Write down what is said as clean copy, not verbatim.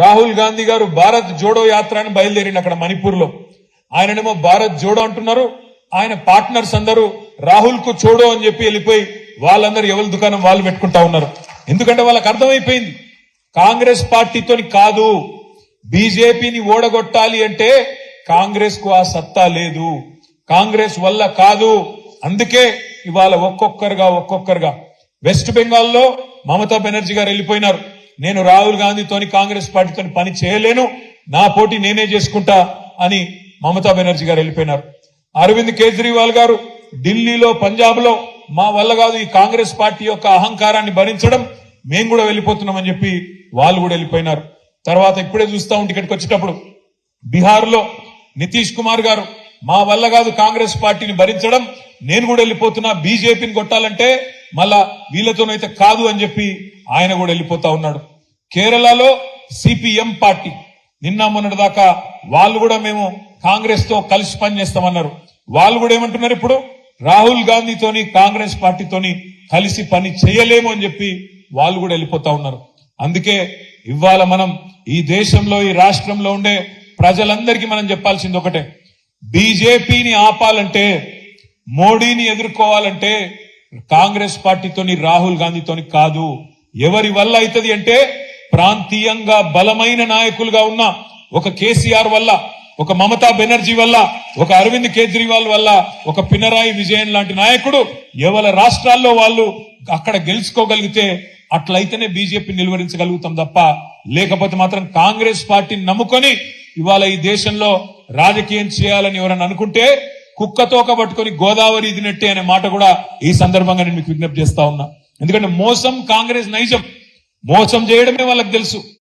రాహుల్ గాంధీ గారు భారత్ జోడో యాత్ర అని బయలుదేరింది అక్కడ మణిపూర్ లో. ఆయననేమో భారత్ జోడో అంటున్నారు. ఆయన పార్ట్నర్స్ అందరూ రాహుల్ కు చోడో అని చెప్పి వెళ్ళిపోయి వాళ్ళందరూ ఎవరి దుకాణం వాళ్ళు పెట్టుకుంటా ఉన్నారు. ఎందుకంటే వాళ్ళకి అర్థమైపోయింది కాంగ్రెస్ పార్టీతోని కాదు, బీజేపీని ఓడగొట్టాలి అంటే కాంగ్రెస్ కు ఆ సత్తా లేదు, కాంగ్రెస్ వల్ల కాదు. అందుకే ఇవాళ ఒక్కొక్కరుగా వెస్ట్ బెంగాల్లో మమతా బెనర్జీ గారు వెళ్ళిపోయినారు. నేను రాహుల్ గాంధీతోని కాంగ్రెస్ పార్టీతోని పని చేయలేను, నా పోటీ నేనే చేసుకుంటా అని మమతా బెనర్జీ గారు వెళ్ళిపోయినారు. అరవింద్ కేజ్రీవాల్ గారు ఢిల్లీలో పంజాబ్ లో మా వల్ల కాదు ఈ కాంగ్రెస్ పార్టీ యొక్క అహంకారాన్ని భరించడం, మేము కూడా వెళ్ళిపోతున్నామని చెప్పి వాళ్ళు కూడా వెళ్ళిపోయినారు. తర్వాత ఇప్పుడే చూస్తా ఉంటే ఇక్కడికి వచ్చేటప్పుడు బీహార్ లో నితీష్ కుమార్ గారు మా వల్ల కాదు కాంగ్రెస్ పార్టీని భరించడం, నేను కూడా వెళ్ళిపోతున్నా, బీజేపీని కొట్టాలంటే మళ్ళా వీళ్ళతోనైతే కాదు అని చెప్పి ఆయన కూడా వెళ్ళిపోతా ఉన్నాడు. కేరళలో సిపిఎం పార్టీ నిన్న మొన్నటి దాకా వాళ్ళు కూడా మేము కాంగ్రెస్ తో కలిసి పనిచేస్తామన్నారు. వాళ్ళు కూడా ఏమంటున్నారు, ఇప్పుడు రాహుల్ గాంధీతోని కాంగ్రెస్ పార్టీతోని కలిసి పని చేయలేము అని చెప్పి వాళ్ళు కూడా వెళ్ళిపోతా ఉన్నారు. అందుకే ఇవాళ మనం ఈ దేశంలో ఈ రాష్ట్రంలో ఉండే ప్రజలందరికీ మనం చెప్పాల్సింది ఒకటే, బీజేపీని ఆపాలంటే, మోడీని ఎదుర్కోవాలంటే కాంగ్రెస్ పార్టీతోని రాహుల్ గాంధీతోని కాదు. ఎవరి వల్ల అవుతుంది అంటే ప్రాంతీయంగా బలమైన నాయకులుగా ఉన్న ఒక కేసీఆర్ వల్ల, ఒక మమతా బెనర్జీ వల్ల, ఒక అరవింద్ కేజ్రీవాల్ వల్ల, ఒక పినరాయి విజయన్ లాంటి నాయకుడు ఎవరి రాష్ట్రాల్లో వాళ్ళు అక్కడ గెలుచుకోగలిగితే అట్లయితేనే బీజేపీ నిలువరించగలుగుతాం తప్ప, లేకపోతే మాత్రం కాంగ్రెస్ పార్టీని నమ్ముకొని ఇవాళ ఈ దేశంలో రాజకీయం చేయాలని ఎవరన్నా అనుకుంటే కుక్కతోక పట్టుకొని గోదావరి ఇదినట్టే అనే మాట కూడా ఈ సందర్భంగా నేను మీకు విజ్ఞప్తి చేస్తా ఉన్నా. ఎందుకంటే మోసం కాంగ్రెస్ నైజం, మోసం చేయడమే వాళ్ళకి తెలుసు.